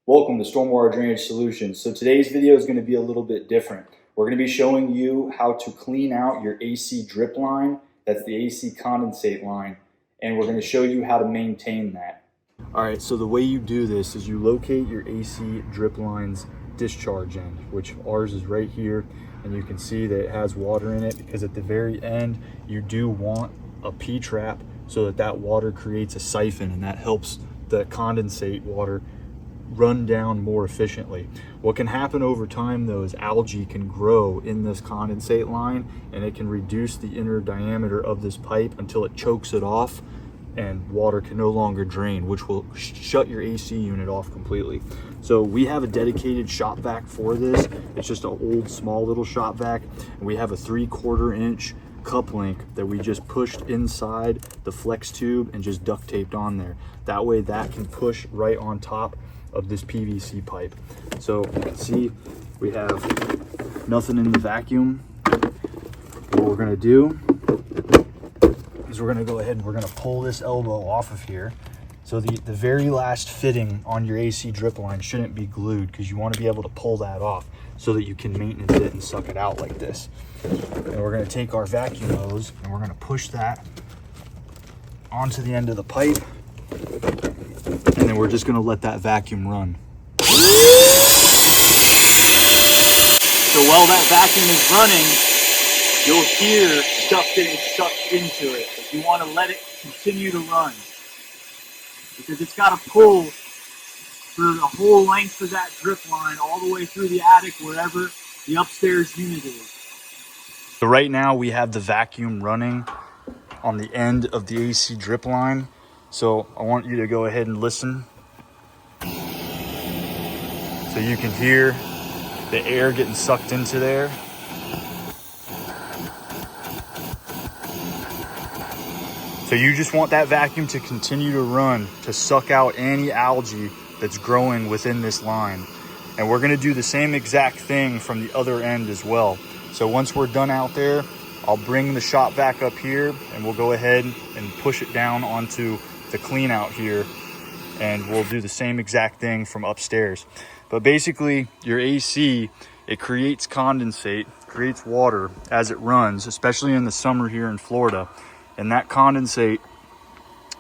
Welcome to Stormwater Drainage Solutions. So today's video is going to be a little bit different. We're going to be showing you how to clean out your AC drip line. That's the AC condensate line. And we're going to show you how to maintain that. All right, so the way you do this is you locate your AC drip line's discharge end, which ours is right here. And you can see that it has water in it because at the very end, you do want a P-trap so that that water creates a siphon and that helps the condensate water run down more efficiently. What can happen over time though is algae can grow in this condensate line and it can reduce the inner diameter of this pipe until it chokes it off and water can no longer drain, which will shut your AC unit off completely. So we have a dedicated shop vac for this. It's just an old small little shop vac, and we have a 3/4 inch cup link that we just pushed inside the flex tube and just duct taped on there. That way that can push right on top of this PVC pipe. So you can see we have nothing in the vacuum. What we're gonna do is we're gonna go ahead and we're gonna pull this elbow off of here. So the very last fitting on your AC drip line shouldn't be glued because you want to be able to pull that off so that you can maintenance it and suck it out like this. And we're gonna take our vacuum hose and we're gonna push that onto the end of the pipe. And then we're just gonna let that vacuum run. So while that vacuum is running, you'll hear stuff getting sucked into it. But you wanna let it continue to run because it's gotta pull for the whole length of that drip line all the way through the attic, wherever the upstairs unit is. So right now we have the vacuum running on the end of the AC drip line. So I want you to go ahead and listen. So you can hear the air getting sucked into there. So you just want that vacuum to continue to run to suck out any algae that's growing within this line. And we're gonna do the same exact thing from the other end as well. So once we're done out there, I'll bring the shop vac up here and we'll go ahead and push it down onto the clean out here, and we'll do the same exact thing from upstairs. But basically your AC, it creates condensate, creates water as it runs, especially in the summer here in Florida. And that condensate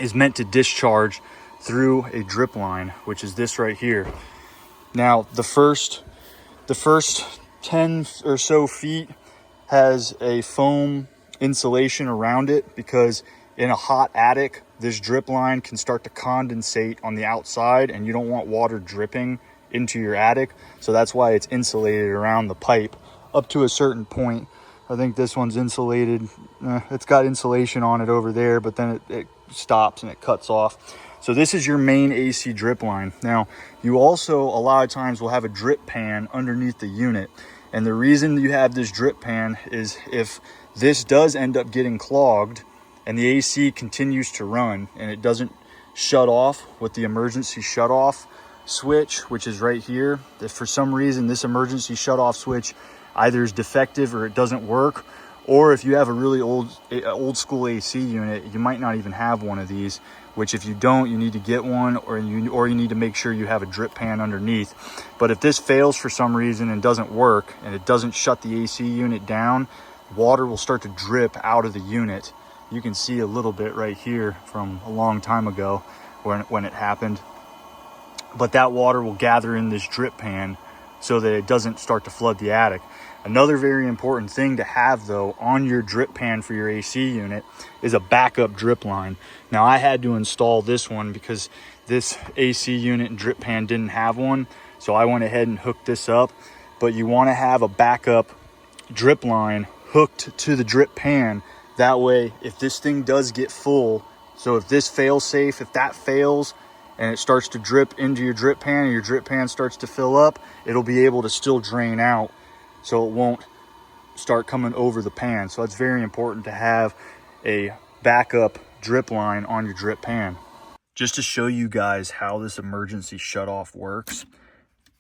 is meant to discharge through a drip line, which is this right here. Now the first 10 or so feet has a foam insulation around it because in a hot attic, this drip line can start to condensate on the outside and you don't want water dripping into your attic. So that's why it's insulated around the pipe up to a certain point. I think this one's insulated. It's got insulation on it over there, but then it stops and it cuts off. So this is your main AC drip line. Now, you also a lot of times will have a drip pan underneath the unit. And the reason you have this drip pan is if this does end up getting clogged and the AC continues to run and it doesn't shut off with the emergency shut off switch, which is right here, if for some reason this emergency shut off switch either is defective or it doesn't work, or if you have a really old school AC unit, you might not even have one of these, which if you don't, you need to get one, or you need to make sure you have a drip pan underneath. But if this fails for some reason and doesn't work and it doesn't shut the AC unit down, water will start to drip out of the unit. You can see a little bit right here from a long time ago when it happened. But that water will gather in this drip pan so that it doesn't start to flood the attic. Another very important thing to have though on your drip pan for your AC unit is a backup drip line. Now I had to install this one because this AC unit and drip pan didn't have one. So I went ahead and hooked this up, but you want to have a backup drip line hooked to the drip pan. That way, if this thing does get full, so if this fails safe, if that fails and it starts to drip into your drip pan and your drip pan starts to fill up, it'll be able to still drain out so it won't start coming over the pan. So it's very important to have a backup drip line on your drip pan. Just to show you guys how this emergency shutoff works,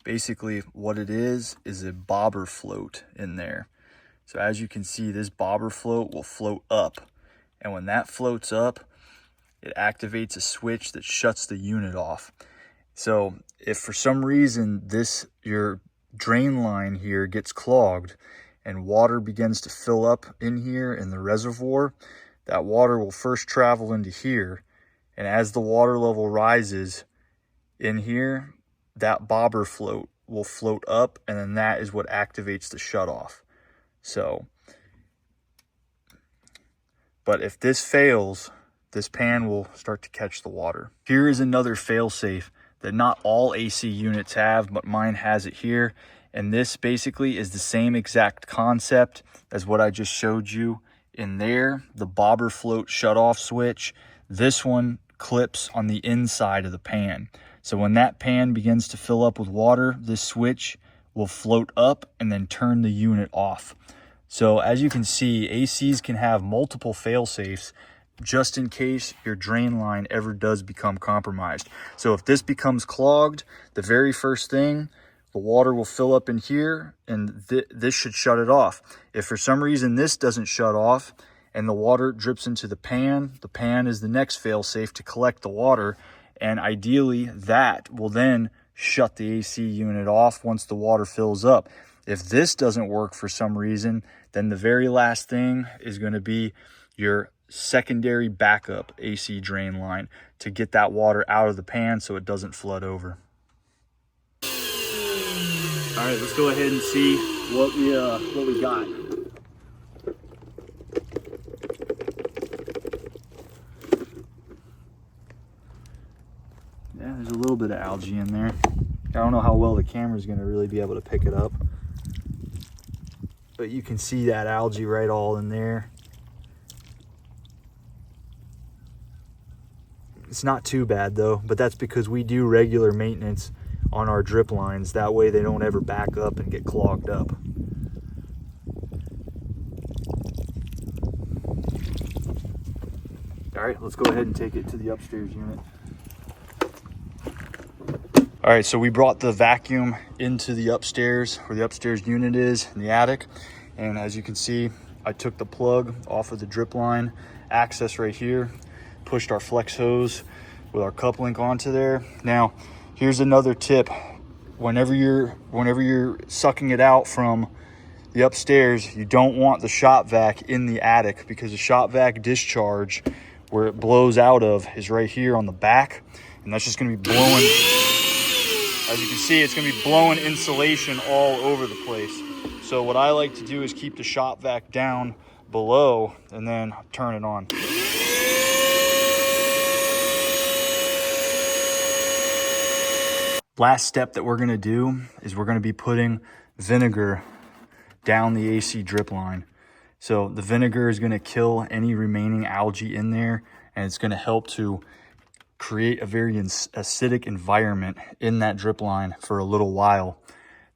basically what it is a bobber float in there. So as you can see, this bobber float will float up. And when that floats up, it activates a switch that shuts the unit off. So if for some reason your drain line here gets clogged and water begins to fill up in here in the reservoir, that water will first travel into here. And as the water level rises in here, that bobber float will float up, and then that is what activates the shutoff. So, but if this fails, this pan will start to catch the water. Here is another fail-safe that not all AC units have, but mine has it here. And this basically is the same exact concept as what I just showed you in there, the bobber float shutoff switch. This one clips on the inside of the pan. So when that pan begins to fill up with water, this switch will float up and then turn the unit off. So as you can see, ACs can have multiple fail-safes just in case your drain line ever does become compromised. So if this becomes clogged, the very first thing, the water will fill up in here, and this should shut it off. If for some reason this doesn't shut off and the water drips into the pan is the next fail-safe to collect the water, and ideally that will then shut the AC unit off once the water fills up. If this doesn't work for some reason, then the very last thing is going to be your secondary backup AC drain line to get that water out of the pan so it doesn't flood over. All right, let's go ahead and see what we got. Yeah, there's a little bit of algae in there. I don't know how well the camera's going to really be able to pick it up, but you can see that algae right all in there. It's not too bad though, but that's because we do regular maintenance on our drip lines. That way they don't ever back up and get clogged up. All right, let's go ahead and take it to the upstairs unit. All right, so we brought the vacuum into the upstairs, where the upstairs unit is, in the attic. And as you can see, I took the plug off of the drip line access right here, pushed our flex hose with our cup link onto there. Now, here's another tip. Whenever you're sucking it out from the upstairs, you don't want the shop vac in the attic, because the shop vac discharge, where it blows out of, is right here on the back. And that's just gonna be blowing, as you can see, it's gonna be blowing insulation all over the place. So what I like to do is keep the shop vac down below and then turn it on. Last step that we're gonna do is we're gonna be putting vinegar down the AC drip line. So the vinegar is gonna kill any remaining algae in there, and it's gonna help to create a very acidic environment in that drip line for a little while.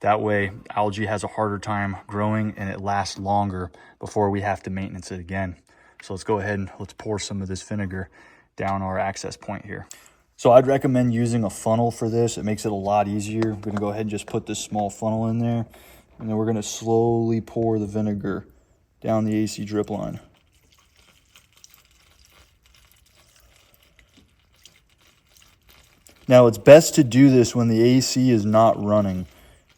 That way algae has a harder time growing and it lasts longer before we have to maintenance it again. So let's go ahead and let's pour some of this vinegar down our access point here. So I'd recommend using a funnel for this. It makes it a lot easier. I'm gonna go ahead and just put this small funnel in there, and then we're gonna slowly pour the vinegar down the AC drip line. Now it's best to do this when the AC is not running,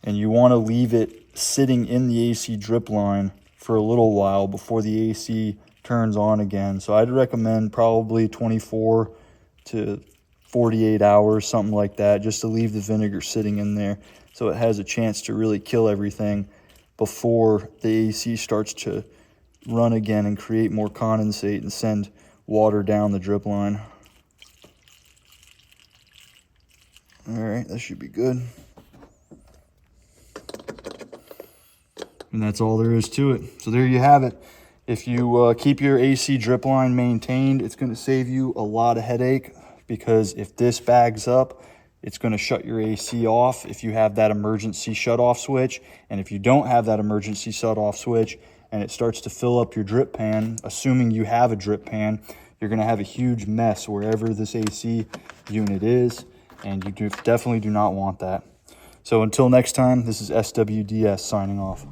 and you wanna leave it sitting in the AC drip line for a little while before the AC turns on again. So I'd recommend probably 24 to 48 hours, something like that, just to leave the vinegar sitting in there so it has a chance to really kill everything before the AC starts to run again and create more condensate and send water down the drip line. All right, that should be good. And that's all there is to it. So there you have it. If you keep your AC drip line maintained, it's going to save you a lot of headache, because if this bags up, it's going to shut your AC off if you have that emergency shut-off switch. And if you don't have that emergency shut-off switch and it starts to fill up your drip pan, assuming you have a drip pan, you're going to have a huge mess wherever this AC unit is, and you definitely do not want that. So until next time, this is SWDS signing off.